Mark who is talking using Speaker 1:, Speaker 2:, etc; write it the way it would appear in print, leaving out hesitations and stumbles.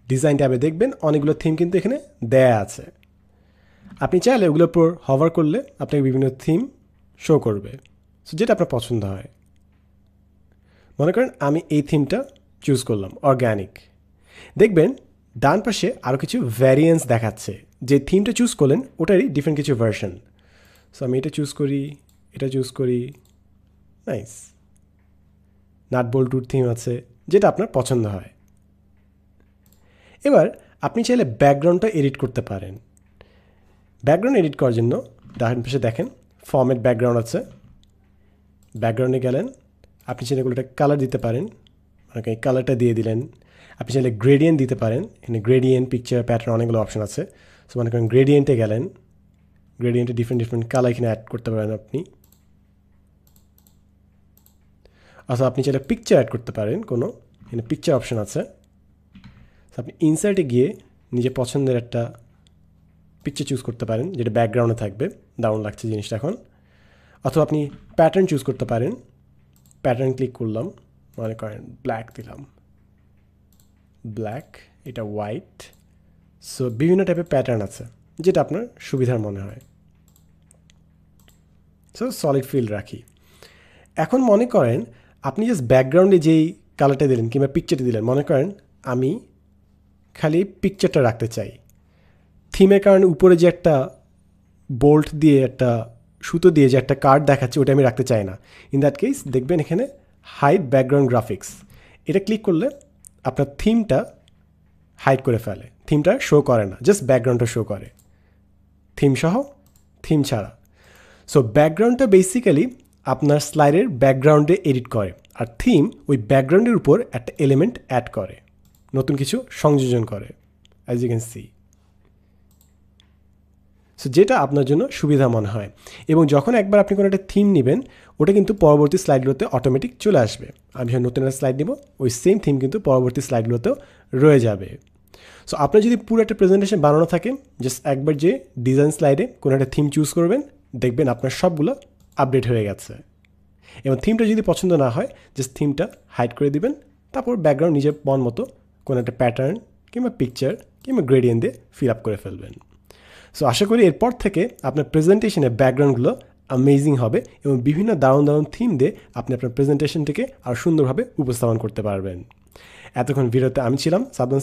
Speaker 1: Design ট্যাবে দেখবেন অনেকগুলো থিম কিন্তু এখানে দেয়া আছে। আপনি চাইলে ওগুলোর উপর হভার করলে আপনাকে বিভিন্ন থিম শো করবে, সো যেটা আপনার পছন্দ হয়। মনে করেন আমি এই থিমটা চুজ করলাম, অর্গ্যানিক। দেখবেন ডান পাশে আরও কিছু ভ্যারিয়েন্স দেখাচ্ছে। যে থিমটা চুজ করলেন ওটারই ডিফারেন্ট কিছু ভার্সন। সো আমি এটা চুজ করি, এটা চুজ করি, নাইস। নাট বল্টুর থিম আছে, যেটা আপনার পছন্দ হয়। এবার আপনি চাইলে ব্যাকগ্রাউন্ডটা এডিট করতে পারেন। ব্যাকগ্রাউন্ড এডিট করার জন্য ডান পাশে দেখেন ফরম্যাট ব্যাকগ্রাউন্ড আছে। ব্যাকগ্রাউন্ডে গেলেন, আপনি চাইলে এগুলোটা কালার দিতে পারেন, মানে এই কালারটা দিয়ে দিলেন। আপনি চাইলে গ্রেডিয়েন্ট দিতে পারেন, এখানে গ্রেডিয়েন্ট, পিকচার, প্যাটার্ন অনেকগুলো অপশন আছে। সো মনে করেন গ্রেডিয়েন্টে গেলেন, গ্রেডিয়েন্টে ডিফারেন্ট কালার এখানে অ্যাড করতে পারেন আপনি। অথবা আপনি চাইলে পিকচার অ্যাড করতে পারেন, কোনো এখানে পিকচার অপশন আছে। আপনি ইনসার্টে গিয়ে নিজের পছন্দের একটা পিকচার চুজ করতে পারেন, যেটা ব্যাকগ্রাউন্ডে থাকবে, দারুণ লাগছে জিনিসটা এখন। অথবা আপনি প্যাটার্ন চুজ করতে পারেন। প্যাটার্ন ক্লিক করলাম, মনে করেন ব্ল্যাক দিলাম, ব্ল্যাক, এটা হোয়াইট। সো বিভিন্ন টাইপের প্যাটার্ন আছে, যেটা আপনার সুবিধার মনে হয়। সো সলিড ফিল রাখি। এখন মনে করেন আপনি জাস্ট ব্যাকগ্রাউন্ডে যেই কালারটা দিলেন কিংবা পিকচারটা দিলেন, মনে করেন আমি খালি পিকচারটা রাখতে চাই। থিমের কারণে উপরে যে একটা বোল্ট দিয়ে, একটা সুতো দিয়ে যে একটা কার্ড দেখাচ্ছে, ওটা আমি রাখতে চাই না। ইন দ্যাট কেস দেখবেন এখানে হাইড ব্যাকগ্রাউন্ড গ্রাফিক্স, এটা ক্লিক করলে আপনার থিমটা হাইড করে ফেলে। থিমটা শো করে না, জাস্ট ব্যাকগ্রাউন্ডটা শো করে, থিম সহ, থিম ছাড়া। সো ব্যাকগ্রাউন্ডটা বেসিক্যালি আপনার স্লাইডের ব্যাকগ্রাউন্ডে এডিট করে, আর থিম ওই ব্যাকগ্রাউন্ডের উপর একটা এলিমেন্ট অ্যাড করে, নতুন কিছু সংযোজন করে, as you can see. So যেটা আপনার জন্য সুবিধা মনে হয়। এবং যখন একবার আপনি কোনো একটা থিম নেবেন, ওটা কিন্তু পরবর্তী স্লাইডগুলোতে অটোমেটিক চলে আসবে। আমি যখন নতুন একটা স্লাইড নেব, ওই সেম থিম কিন্তু পরবর্তী স্লাইডগুলোতেও রয়ে যাবে। সো আপনার যদি পুরো একটা প্রেজেন্টেশন বানানো থাকে, জাস্ট একবার যে ডিজাইন স্লাইডে কোনো একটা থিম চুজ করবেন, দেখবেন আপনার সবগুলো আপডেট হয়ে গেছে। এবং থিমটা যদি পছন্দ না হয়, জাস্ট থিমটা হাইড করে দিবেন। তারপর ব্যাকগ্রাউন্ড নিজের মন মতো কোনো একটা প্যাটার্ন কিংবা পিকচার কিংবা গ্রেডিয়েন্ট দিয়ে ফিল আপ করে ফেলবেন। সো আশা করি এরপর থেকে আপনার প্রেজেন্টেশনের ব্যাকগ্রাউন্ডগুলো অ্যামেজিং হবে এবং বিভিন্ন দারুণ দারুণ থিম দিয়ে আপনি আপনার প্রেজেন্টেশনটিকে আরও সুন্দরভাবে উপস্থাপন করতে পারবেন। এতক্ষণ ভিডিওতে আমি ছিলাম সাদমান।